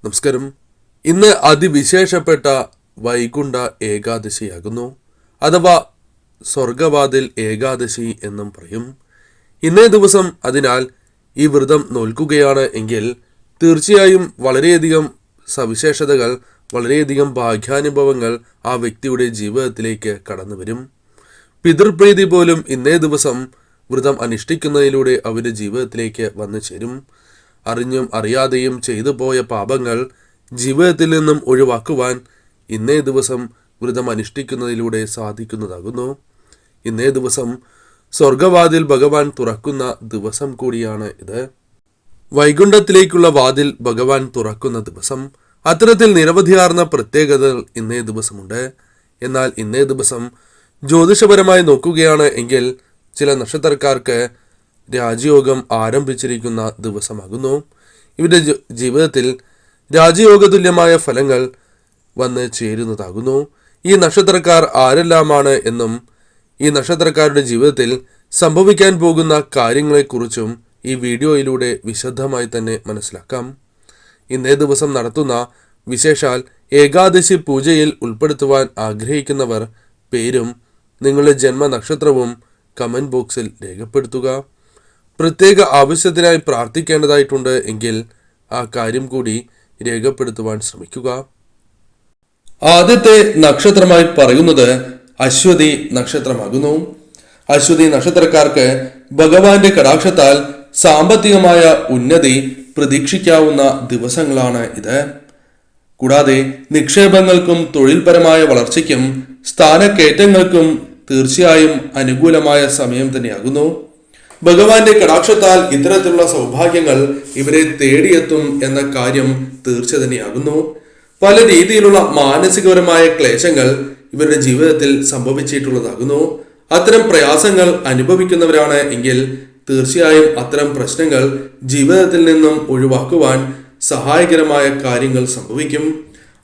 നമസ്കാരം. ഇന്ന് അതിവിശേഷപ്പെട്ട വൈകുണ്ഠ ഏകാദശിയാകുന്നു, അഥവാ സ്വർഗവാതിൽ ഏകാദശി എന്നും പറയും. ഇന്നേ ദിവസം അതിനാൽ ഈ വ്രതം നോൽക്കുകയാണ് എങ്കിൽ തീർച്ചയായും വളരെയധികം സവിശേഷതകൾ, വളരെയധികം ഭാഗ്യാനുഭവങ്ങൾ ആ വ്യക്തിയുടെ ജീവിതത്തിലേക്ക് കടന്നു വരും. പിതൃപ്രീതി പോലും ഇന്നേ ദിവസം വ്രതം അനുഷ്ഠിക്കുന്നതിലൂടെ അവരുടെ ജീവിതത്തിലേക്ക് വന്നു ചേരും. അറിഞ്ഞും അറിയാതെയും ചെയ്തു പോയ പാപങ്ങൾ ജീവിതത്തിൽ നിന്നും ഒഴിവാക്കുവാൻ ഇന്നേ ദിവസം വ്രതം അനുഷ്ഠിക്കുന്നതിലൂടെ സാധിക്കുന്നതാകുന്നു. ഇന്നേ ദിവസം സ്വർഗവാതിൽ ഭഗവാൻ തുറക്കുന്ന ദിവസം കൂടിയാണ് ഇത്. വൈകുണ്ഠത്തിലേക്കുള്ള വാതിൽ ഭഗവാൻ തുറക്കുന്ന ദിവസം. അത്തരത്തിൽ നിരവധിയാർന്ന പ്രത്യേകതകൾ ഇന്നേ ദിവസമുണ്ട്. എന്നാൽ ഇന്നേ ദിവസം ജ്യോതിഷപരമായി നോക്കുകയാണ് എങ്കിൽ ചില നക്ഷത്രക്കാർക്ക് രാജയോഗം ആരംഭിച്ചിരിക്കുന്ന ദിവസമാകുന്നു. ഇവരുടെ ജീവിതത്തിൽ രാജയോഗതുല്യമായ ഫലങ്ങൾ വന്ന് ചേരുന്നതാകുന്നു. ഈ നക്ഷത്രക്കാർ ആരെല്ലാമാണ് എന്നും ഈ നക്ഷത്രക്കാരുടെ ജീവിതത്തിൽ സംഭവിക്കാൻ പോകുന്ന കാര്യങ്ങളെക്കുറിച്ചും ഈ വീഡിയോയിലൂടെ വിശദമായി തന്നെ മനസ്സിലാക്കാം. ഇന്നേ ദിവസം നടത്തുന്ന വിശേഷാൽ ഏകാദശി പൂജയിൽ ഉൾപ്പെടുത്തുവാൻ ആഗ്രഹിക്കുന്നവർ പേരും നിങ്ങളുടെ ജന്മനക്ഷത്രവും കമൻറ്റ് ബോക്സിൽ രേഖപ്പെടുത്തുക. പ്രത്യേക ആവശ്യത്തിനായി പ്രാർത്ഥിക്കേണ്ടതായിട്ടുണ്ട് എങ്കിൽ ആ കാര്യം കൂടി രേഖപ്പെടുത്തുവാൻ ശ്രമിക്കുക. ആദ്യത്തെ നക്ഷത്രമായി പറയുന്നത് അശ്വതി നക്ഷത്രമാകുന്നു. അശ്വതി നക്ഷത്രക്കാർക്ക് ഭഗവാന്റെ കടാക്ഷത്താൽ സാമ്പത്തികമായ ഉന്നതി പ്രതീക്ഷിക്കാവുന്ന ദിവസങ്ങളാണ് ഇത്. കൂടാതെ നിക്ഷേപങ്ങൾക്കും തൊഴിൽപരമായ വളർച്ചയ്ക്കും സ്ഥാനക്കയറ്റങ്ങൾക്കും തീർച്ചയായും അനുകൂലമായ സമയം തന്നെയാകുന്നു. ഭഗവാന്റെ കടാക്ഷത്താൽ ഇത്തരത്തിലുള്ള സൗഭാഗ്യങ്ങൾ ഇവരെ തേടിയെത്തും എന്ന കാര്യം തീർച്ച തന്നെയാകുന്നു. പല രീതിയിലുള്ള മാനസികപരമായ ക്ലേശങ്ങൾ ഇവരുടെ ജീവിതത്തിൽ സംഭവിച്ചിട്ടുള്ളതാകുന്നു. അത്തരം പ്രയാസങ്ങൾ അനുഭവിക്കുന്നവരാണ് എങ്കിൽ തീർച്ചയായും അത്തരം പ്രശ്നങ്ങൾ ജീവിതത്തിൽ നിന്നും ഒഴിവാക്കുവാൻ സഹായകരമായ കാര്യങ്ങൾ സംഭവിക്കും.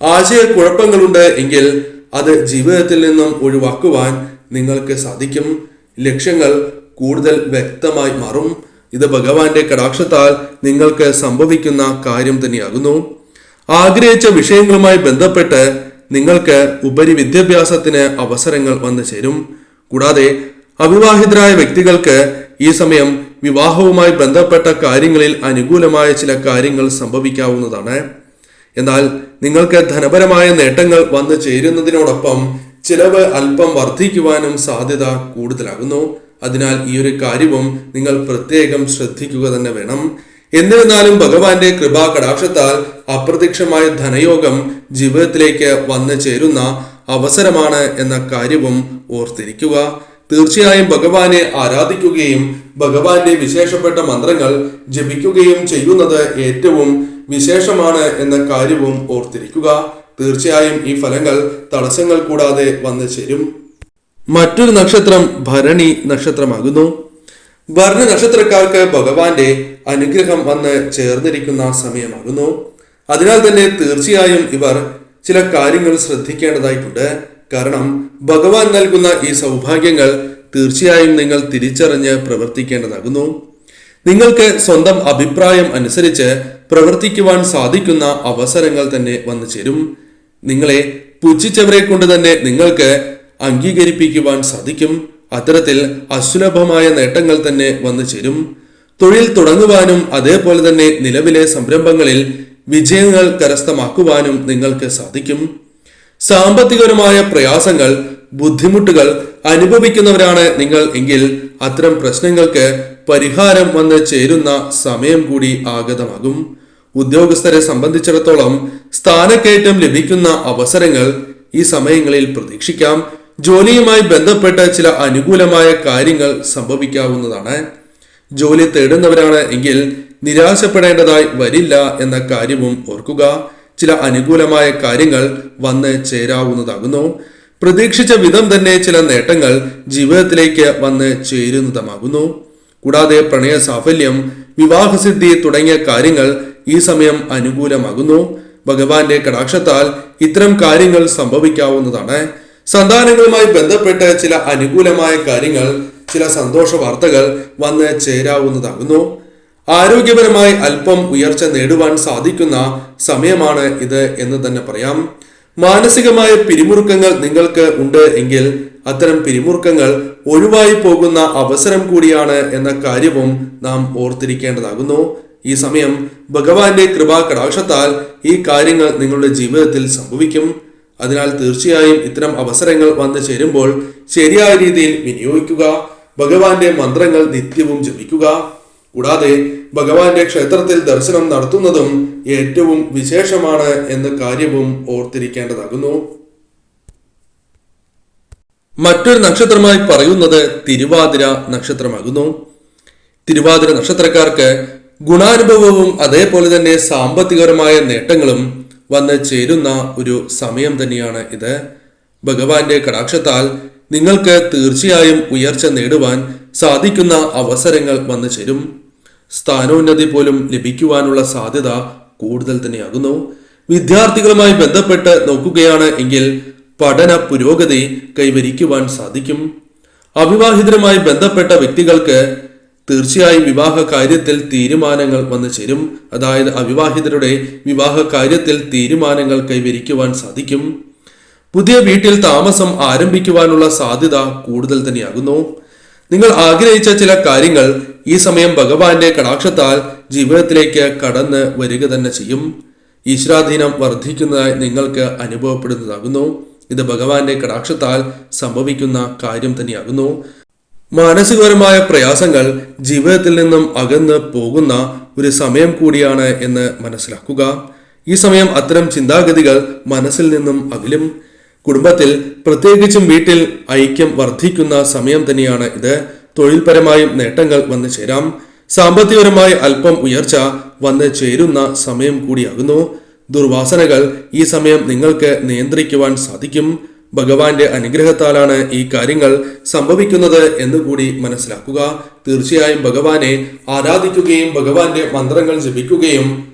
ആശയക്കുഴപ്പങ്ങളുണ്ട് എങ്കിൽ അത് ജീവിതത്തിൽ നിന്നും ഒഴിവാക്കുവാൻ നിങ്ങൾക്ക് സാധിക്കും. ലക്ഷ്യങ്ങൾ കൂടുതൽ വ്യക്തമായി മാറും. ഇത് ഭഗവാന്റെ കടാക്ഷത്താൽ നിങ്ങൾക്ക് സംഭവിക്കുന്ന കാര്യം തന്നെയാകുന്നു. ആഗ്രഹിച്ച വിഷയങ്ങളുമായി ബന്ധപ്പെട്ട് നിങ്ങൾക്ക് ഉപരി വിദ്യാഭ്യാസത്തിന് അവസരങ്ങൾ വന്നു ചേരും. കൂടാതെ അവിവാഹിതരായ വ്യക്തികൾക്ക് ഈ സമയം വിവാഹവുമായി ബന്ധപ്പെട്ട കാര്യങ്ങളിൽ അനുകൂലമായ ചില കാര്യങ്ങൾ സംഭവിക്കാവുന്നതാണ്. എന്നാൽ നിങ്ങൾക്ക് ധനപരമായ നേട്ടങ്ങൾ വന്നു ചേരുന്നതിനോടൊപ്പം ചിലവ് അല്പം വർദ്ധിക്കുവാനും സാധ്യത കൂടുതലാകുന്നു. അതിനാൽ ഈ ഒരു കാര്യവും നിങ്ങൾ പ്രത്യേകം ശ്രദ്ധിക്കുക തന്നെ വേണം. എന്നിരുന്നാലും ഭഗവാന്റെ കൃപാ കടാക്ഷത്താൽ അപ്രത്യക്ഷമായ ധനയോഗം ജീവിതത്തിലേക്ക് വന്നു ചേരുന്ന അവസരമാണ് എന്ന കാര്യവും ഓർത്തിരിക്കുക. തീർച്ചയായും ഭഗവാനെ ആരാധിക്കുകയും ഭഗവാന്റെ വിശേഷപ്പെട്ട മന്ത്രങ്ങൾ ജപിക്കുകയും ചെയ്യുന്നത് ഏറ്റവും വിശേഷമാണ് എന്ന കാര്യവും ഓർത്തിരിക്കുക. തീർച്ചയായും ഈ ഫലങ്ങൾ തടസ്സങ്ങൾ കൂടാതെ വന്നു ചേരും. മറ്റൊരു നക്ഷത്രം ഭരണി നക്ഷത്രമാകുന്നു. ഭരണി നക്ഷത്രക്കാർക്ക് ഭഗവാന്റെ അനുഗ്രഹം വന്ന് ചേർന്നിരിക്കുന്ന സമയമാകുന്നു. അതിനാൽ തന്നെ തീർച്ചയായും ഇവർ ചില കാര്യങ്ങൾ ശ്രദ്ധിക്കേണ്ടതായിട്ടുണ്ട്. കാരണം ഭഗവാൻ നൽകുന്ന ഈ സൗഭാഗ്യങ്ങൾ തീർച്ചയായും നിങ്ങൾ തിരിച്ചറിഞ്ഞ് പ്രവർത്തിക്കേണ്ടതാകുന്നു. നിങ്ങൾക്ക് സ്വന്തം അഭിപ്രായം അനുസരിച്ച് പ്രവർത്തിക്കുവാൻ സാധിക്കുന്ന അവസരങ്ങൾ തന്നെ വന്നു ചേരും. നിങ്ങളെ പുച്ഛിച്ചവരെ കൊണ്ട് തന്നെ നിങ്ങൾക്ക് അംഗീകരിപ്പിക്കുവാൻ സാധിക്കും. അത്തരത്തിൽ അസുലഭമായ നേട്ടങ്ങൾ തന്നെ വന്നു ചേരും. തൊഴിൽ തുടങ്ങുവാനും അതേപോലെ തന്നെ നിലവിലെ സംരംഭങ്ങളിൽ വിജയങ്ങൾ കരസ്ഥമാക്കുവാനും നിങ്ങൾക്ക് സാധിക്കും. സാമ്പത്തികപരമായ പ്രയാസങ്ങൾ, ബുദ്ധിമുട്ടുകൾ അനുഭവിക്കുന്നവരാണ് നിങ്ങൾ എങ്കിൽ അത്തരം പ്രശ്നങ്ങൾക്ക് പരിഹാരം വന്ന് ചേരുന്ന സമയം കൂടി ആഗതമാകും. ഉദ്യോഗസ്ഥരെ സംബന്ധിച്ചിടത്തോളം സ്ഥാനക്കയറ്റം ലഭിക്കുന്ന അവസരങ്ങൾ ഈ സമയങ്ങളിൽ പ്രതീക്ഷിക്കാം. ജോലിയുമായി ബന്ധപ്പെട്ട് ചില അനുകൂലമായ കാര്യങ്ങൾ സംഭവിക്കാവുന്നതാണ്. ജോലി തേടുന്നവരാണ് എങ്കിൽ നിരാശപ്പെടേണ്ടതായി വരില്ല എന്ന കാര്യവും ഓർക്കുക. ചില അനുകൂലമായ കാര്യങ്ങൾ വന്ന് ചേരാവുന്നതാകുന്നു. പ്രതീക്ഷിച്ച വിധം തന്നെ ചില നേട്ടങ്ങൾ ജീവിതത്തിലേക്ക് വന്ന് ചേരുന്നതുമാകുന്നു. കൂടാതെ പ്രണയ സാഫല്യം, വിവാഹസിദ്ധി തുടങ്ങിയ കാര്യങ്ങൾ ഈ സമയം അനുകൂലമാകുന്നു. ഭഗവാന്റെ കടാക്ഷത്താൽ ഇത്തരം കാര്യങ്ങൾ സംഭവിക്കാവുന്നതാണ്. സന്താനങ്ങളുമായി ബന്ധപ്പെട്ട് ചില അനുകൂലമായ കാര്യങ്ങൾ, ചില സന്തോഷ വാർത്തകൾ വന്ന് ചേരാവുന്നതാകുന്നു. ആരോഗ്യപരമായി അല്പം ഉയർച്ച നേടുവാൻ സാധിക്കുന്ന സമയമാണ് ഇത് എന്ന് തന്നെ പറയാം. മാനസികമായ പിരിമുറുക്കങ്ങൾ നിങ്ങൾക്ക് ഉണ്ട് എങ്കിൽ അത്തരം പിരിമുറുക്കങ്ങൾ ഒഴിവായി പോകുന്ന അവസരം കൂടിയാണ് എന്ന കാര്യവും നാം ഓർത്തിരിക്കേണ്ടതാകുന്നു. ഈ സമയം ഭഗവാന്റെ കൃപാ കടാക്ഷത്താൽ ഈ കാര്യങ്ങൾ നിങ്ങളുടെ ജീവിതത്തിൽ സംഭവിക്കും. അതിനാൽ തീർച്ചയായും ഇത്തരം അവസരങ്ങൾ വന്നു ചേരുമ്പോൾ ശരിയായ രീതിയിൽ വിനിയോഗിക്കുക. ഭഗവാന്റെ മന്ത്രങ്ങൾ നിത്യവും ജപിക്കുക. കൂടാതെ ഭഗവാന്റെ ക്ഷേത്രത്തിൽ ദർശനം നടത്തുന്നതും ഏറ്റവും വിശേഷമാണ് എന്ന കാര്യവും ഓർത്തിരിക്കേണ്ടതാകുന്നു. മറ്റൊരു നക്ഷത്രമായി പറയുന്നത് തിരുവാതിര നക്ഷത്രമാകുന്നു. തിരുവാതിര നക്ഷത്രക്കാർക്ക് ഗുണാനുഭവവും അതേപോലെ തന്നെ സാമ്പത്തികപരമായ നേട്ടങ്ങളും വന്ന് ചേരുന്ന ഒരു സമയം തന്നെയാണ് ഇത്. ഭഗവാന്റെ കടാക്ഷത്താൽ നിങ്ങൾക്ക് തീർച്ചയായും ഉയർച്ച നേടുവാൻ സാധിക്കുന്ന അവസരങ്ങൾ വന്നു ചേരും. സ്ഥാനോന്നതി പോലും ലഭിക്കുവാനുള്ള സാധ്യത കൂടുതൽ തന്നെയാകുന്നു. വിദ്യാർത്ഥികളുമായി ബന്ധപ്പെട്ട് നോക്കുകയാണ് എങ്കിൽ പഠന പുരോഗതി കൈവരിക്കുവാൻ സാധിക്കും. അവിവാഹിതരുമായി ബന്ധപ്പെട്ട വ്യക്തികൾക്ക് തീർച്ചയായും വിവാഹ കാര്യത്തിൽ തീരുമാനങ്ങൾ വന്നു ചേരും. അതായത് അവിവാഹിതരുടെ വിവാഹ കാര്യത്തിൽ തീരുമാനങ്ങൾ കൈവരിക്കുവാൻ സാധിക്കും. പുതിയ വീട്ടിൽ താമസം ആരംഭിക്കുവാനുള്ള സാധ്യത കൂടുതൽ തന്നെയാകുന്നു. നിങ്ങൾ ആഗ്രഹിച്ച ചില കാര്യങ്ങൾ ഈ സമയം ഭഗവാന്റെ കടാക്ഷത്താൽ ജീവിതത്തിലേക്ക് കടന്ന് വരിക തന്നെ ചെയ്യും. ഈശ്വരാധീനം വർദ്ധിക്കുന്നതായി നിങ്ങൾക്ക് അനുഭവപ്പെടുന്നതാകുന്നു. ഇത് ഭഗവാന്റെ കടാക്ഷത്താൽ സംഭവിക്കുന്ന കാര്യം തന്നെയാകുന്നു. മാനസികപരമായ പ്രയാസങ്ങൾ ജീവിതത്തിൽ നിന്നും അകന്ന് പോകുന്ന ഒരു സമയം കൂടിയാണ് എന്ന് മനസ്സിലാക്കുക. ഈ സമയം അത്തരം ചിന്താഗതികൾ മനസ്സിൽ നിന്നും അകലും. കുടുംബത്തിൽ പ്രത്യേകിച്ചും വീട്ടിൽ ഐക്യം വർദ്ധിക്കുന്ന സമയം തന്നെയാണ് ഇത്. തൊഴിൽപരമായും നേട്ടങ്ങൾ വന്നു ചേരാം. സാമ്പത്തികപരമായി അല്പം ഉയർച്ച വന്ന് ചേരുന്ന സമയം കൂടിയാകുന്നു. ദുർവാസനകൾ ഈ സമയം നിങ്ങൾക്ക് നിയന്ത്രിക്കുവാൻ സാധിക്കും. ഭഗവാന്റെ അനുഗ്രഹത്താലാണ് ഈ കാര്യങ്ങൾ സംഭവിക്കുന്നത് എന്നുകൂടി മനസ്സിലാക്കുക. തീർച്ചയായും ഭഗവാനെ ആരാധിക്കുകയും ഭഗവാന്റെ മന്ത്രങ്ങൾ ജപിക്കുകയും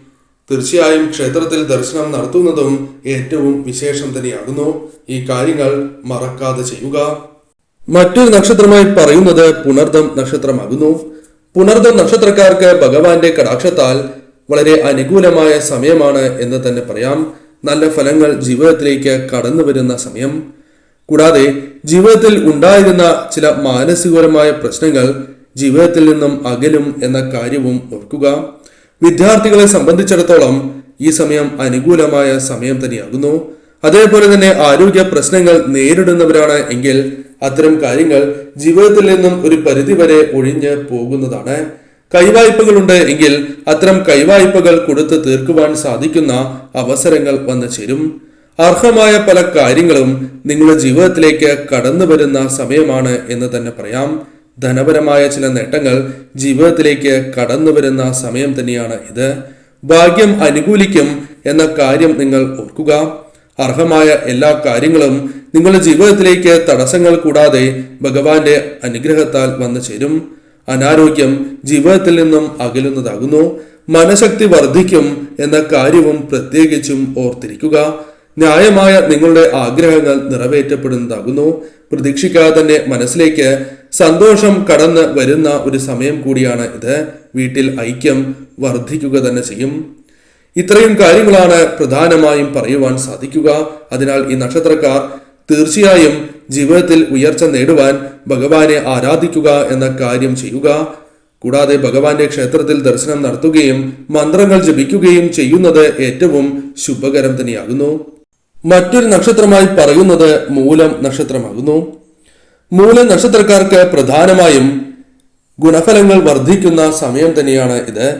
തീർച്ചയായും ക്ഷേത്രത്തിൽ ദർശനം നടത്തുന്നതും ഏറ്റവും വിശേഷം തന്നെയാകുന്നു. ഈ കാര്യങ്ങൾ മറക്കാതെ ചെയ്യുക. മറ്റൊരു നക്ഷത്രമായി പറയുന്നത് പുണർദം നക്ഷത്രമാകുന്നു. പുണർദം നക്ഷത്രക്കാർക്ക് ഭഗവാന്റെ കടാക്ഷത്താൽ വളരെ അനുകൂലമായ സമയമാണ് എന്ന് തന്നെ പറയാം. നല്ല ഫലങ്ങൾ ജീവിതത്തിലേക്ക് കടന്നു വരുന്ന സമയം. കൂടാതെ ജീവിതത്തിൽ ഉണ്ടായിരുന്ന ചില മാനസികപരമായ പ്രശ്നങ്ങൾ ജീവിതത്തിൽ നിന്നും അകലും എന്ന കാര്യവും ഓർക്കുക. വിദ്യാർത്ഥികളെ സംബന്ധിച്ചിടത്തോളം ഈ സമയം അനുകൂലമായ സമയം തന്നെയാകുന്നു. അതേപോലെ തന്നെ ആരോഗ്യ പ്രശ്നങ്ങൾ നേരിടുന്നവരാണ് എങ്കിൽ അത്തരം കാര്യങ്ങൾ ജീവിതത്തിൽ നിന്നും ഒരു പരിധിവരെ ഒഴിഞ്ഞ് പോകുന്നതാണ്. കൈവായ്പകളുണ്ട് എങ്കിൽ അത്തരം കൈവായ്പകൾ കൊടുത്ത് തീർക്കുവാൻ സാധിക്കുന്ന അവസരങ്ങൾ വന്നു ചേരും. അർഹമായ പല കാര്യങ്ങളും നിങ്ങളുടെ ജീവിതത്തിലേക്ക് കടന്നു വരുന്ന സമയമാണ് എന്ന് തന്നെ പറയാം. ധനപരമായ ചില നേട്ടങ്ങൾ ജീവിതത്തിലേക്ക് കടന്നു വരുന്ന സമയം തന്നെയാണ് ഇത്. ഭാഗ്യം അനുകൂലിക്കും എന്ന കാര്യം നിങ്ങൾ ഓർക്കുക. അർഹമായ എല്ലാ കാര്യങ്ങളും നിങ്ങളുടെ ജീവിതത്തിലേക്ക് തടസ്സങ്ങൾ കൂടാതെ ഭഗവാന്റെ അനുഗ്രഹത്താൽ വന്നു ചേരും. അനാരോഗ്യം ജീവിതത്തിൽ നിന്നും അകലുന്നതാകുന്നു. മനഃശക്തി വർദ്ധിക്കും എന്ന കാര്യവും പ്രത്യേകിച്ചും ഓർത്തിരിക്കുക. ന്യായമായ നിങ്ങളുടെ ആഗ്രഹങ്ങൾ നിറവേറ്റപ്പെടുന്നതാകുന്നു. പ്രതീക്ഷിക്കാതെ തന്നെ മനസ്സിലേക്ക് സന്തോഷം കടന്ന് വരുന്ന ഒരു സമയം കൂടിയാണ് ഇത്. വീട്ടിൽ ഐക്യം വർദ്ധിക്കുക തന്നെ ചെയ്യും. ഇത്രയും കാര്യങ്ങളാണ് പ്രധാനമായും പറയുവാൻ സാധിക്കുക. അതിനാൽ ഈ നക്ഷത്രക്കാർ തീർച്ചയായും ജീവിതത്തിൽ ഉയർച്ച നേടുവാൻ ഭഗവാനെ ആരാധിക്കുക എന്ന കാര്യം ചെയ്യുക. കൂടാതെ ഭഗവാന്റെ ക്ഷേത്രത്തിൽ ദർശനം നടത്തുകയും മന്ത്രങ്ങൾ ജപിക്കുകയും ചെയ്യുന്നത് ഏറ്റവും ശുഭകരം തന്നെയാകുന്നു. മറ്റൊരു നക്ഷത്രമായി പറയുന്നത് മൂലം നക്ഷത്രമാകുന്നു. മൂലം നക്ഷത്രക്കാർക്ക് പ്രധാനമായും ഗുണഫലങ്ങൾ വർദ്ധിക്കുന്ന സമയം തന്നെയാണ് ഇത്.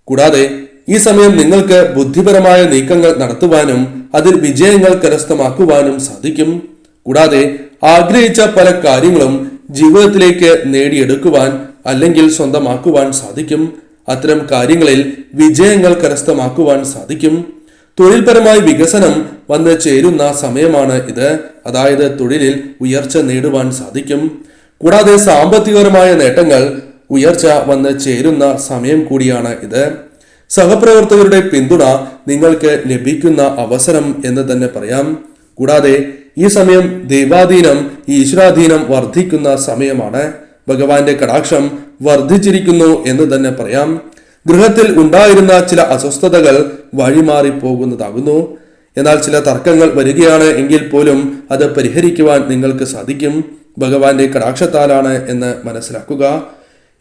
കൂടാതെ ഈ സമയം നിങ്ങൾക്ക് ബുദ്ധിപരമായ നീക്കങ്ങൾ നടത്തുവാനും അതിൽ വിജയങ്ങൾ കരസ്ഥമാക്കുവാനും സാധിക്കും. കൂടാതെ ആഗ്രഹിച്ച പല കാര്യങ്ങളും ജീവിതത്തിലേക്ക് നേടിയെടുക്കുവാൻ അല്ലെങ്കിൽ സ്വന്തമാക്കുവാൻ സാധിക്കും. അത്തരം കാര്യങ്ങളിൽ വിജയങ്ങൾ കരസ്ഥമാക്കുവാൻ സാധിക്കും. തൊഴിൽപരമായ വികസനം വന്ന് ചേരുന്ന സമയമാണ് ഇത്. അതായത് തൊഴിലിൽ ഉയർച്ച നേടുവാൻ സാധിക്കും. കൂടാതെ സാമ്പത്തികപരമായ നേട്ടങ്ങൾ ഉയർച്ച വന്ന് ചേരുന്ന സമയം കൂടിയാണ് ഇത്. സഹപ്രവർത്തകരുടെ പിന്തുണ നിങ്ങൾക്ക് ലഭിക്കുന്ന അവസരം എന്ന് തന്നെ പറയാം. കൂടാതെ ഈ സമയം ദൈവാധീനം ഈശ്വരാധീനം വർദ്ധിക്കുന്ന സമയമാണ്. ഭഗവാന്റെ കടാക്ഷം വർദ്ധിച്ചിരിക്കുന്നു എന്ന് തന്നെ പറയാം. ഗൃഹത്തിൽ ഉണ്ടായിരുന്ന ചില അസ്വസ്ഥതകൾ വഴിമാറിപ്പോകുന്നതാകുന്നു. എന്നാൽ ചില തർക്കങ്ങൾ വരികയാണ് എങ്കിൽ പോലും അത് പരിഹരിക്കുവാൻ നിങ്ങൾക്ക് സാധിക്കും. ഭഗവാന്റെ കടാക്ഷത്താലാണ് എന്ന് മനസ്സിലാക്കുക.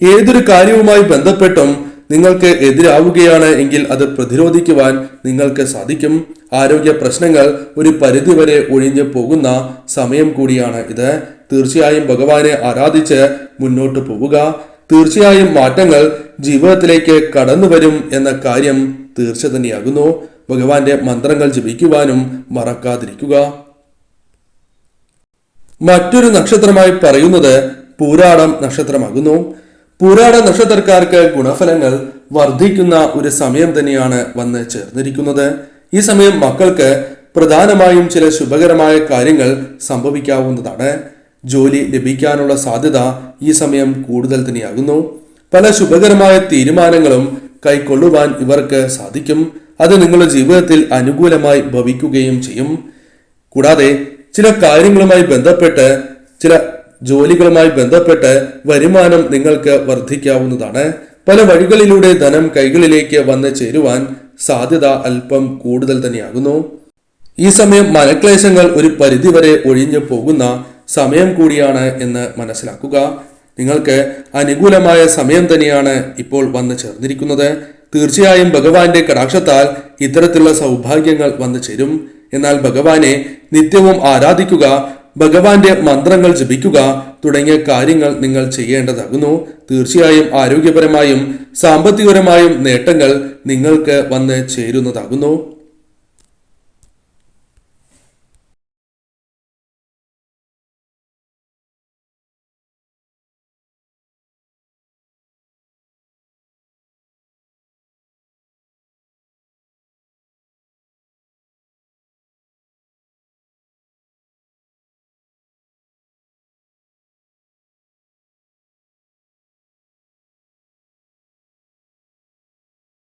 ഏതൊരു കാര്യവുമായി ബന്ധപ്പെട്ടും നിങ്ങൾക്ക് എതിരാവുകയാണ് എങ്കിൽ അത് പ്രതിരോധിക്കുവാൻ നിങ്ങൾക്ക് സാധിക്കും. ആരോഗ്യ പ്രശ്നങ്ങൾ ഒരു പരിധിവരെ ഒഴിഞ്ഞു പോകുന്ന സമയം കൂടിയാണ് ഇത്. തീർച്ചയായും ഭഗവാനെ ആരാധിച്ച് മുന്നോട്ട് പോവുക. തീർച്ചയായും മാറ്റങ്ങൾ ജീവിതത്തിലേക്ക് കടന്നു വരും എന്ന കാര്യം തീർച്ച തന്നെയാകുന്നു. ഭഗവാന്റെ മന്ത്രങ്ങൾ ജപിക്കുവാനും മറക്കാതിരിക്കുക. മറ്റൊരു നക്ഷത്രമായി പറയുന്നത് പൂരാടം നക്ഷത്രമാകുന്നു. പൂരാട നക്ഷത്രക്കാർക്ക് ഗുണഫലങ്ങൾ വർദ്ധിക്കുന്ന ഒരു സമയം തന്നെയാണ് വന്ന് ചേർന്നിരിക്കുന്നത്. ഈ സമയം മക്കൾക്ക് പ്രധാനമായും ചില ശുഭകരമായ കാര്യങ്ങൾ സംഭവിക്കാവുന്നതാണ്. ജോലി ലഭിക്കാനുള്ള സാധ്യത ഈ സമയം കൂടുതൽ തന്നെയാകുന്നു. പല ശുഭകരമായ തീരുമാനങ്ങളും കൈക്കൊള്ളുവാൻ ഇവർക്ക് സാധിക്കും. അത് നിങ്ങളുടെ ജീവിതത്തിൽ അനുകൂലമായി ഭവിക്കുകയും ചെയ്യും. കൂടാതെ ചില കാര്യങ്ങളുമായി ബന്ധപ്പെട്ട്, ചില ജോലികളുമായി ബന്ധപ്പെട്ട് വരുമാനം നിങ്ങൾക്ക് വർദ്ധിക്കാവുന്നതാണ്. പല വഴികളിലൂടെ ധനം കൈകളിലേക്ക് വന്ന് ചേരുവാൻ സാധ്യത അല്പം കൂടുതൽ തന്നെയാകുന്നു. ഈ സമയം മനക്ലേശങ്ങൾ ഒരു പരിധിവരെ ഒഴിഞ്ഞു പോകുന്ന സമയം കൂടിയാണ് എന്ന് മനസ്സിലാക്കുക. നിങ്ങൾക്ക് അനുകൂലമായ സമയം തന്നെയാണ് ഇപ്പോൾ വന്നു ചേർന്നിരിക്കുന്നത്. തീർച്ചയായും ഭഗവാന്റെ കടാക്ഷത്താൽ ഇത്തരത്തിലുള്ള സൗഭാഗ്യങ്ങൾ വന്നു ചേരും. എന്നാൽ ഭഗവാനെ നിത്യവും ആരാധിക്കുക, ഭഗവാന്റെ മന്ത്രങ്ങൾ ജപിക്കുക തുടങ്ങിയ കാര്യങ്ങൾ നിങ്ങൾ ചെയ്യേണ്ടതാകുന്നു. തീർച്ചയായും ആരോഗ്യപരമായും സാമ്പത്തികപരമായും നേട്ടങ്ങൾ നിങ്ങൾക്ക് വന്ന് ചേരുന്നതാകുന്നു.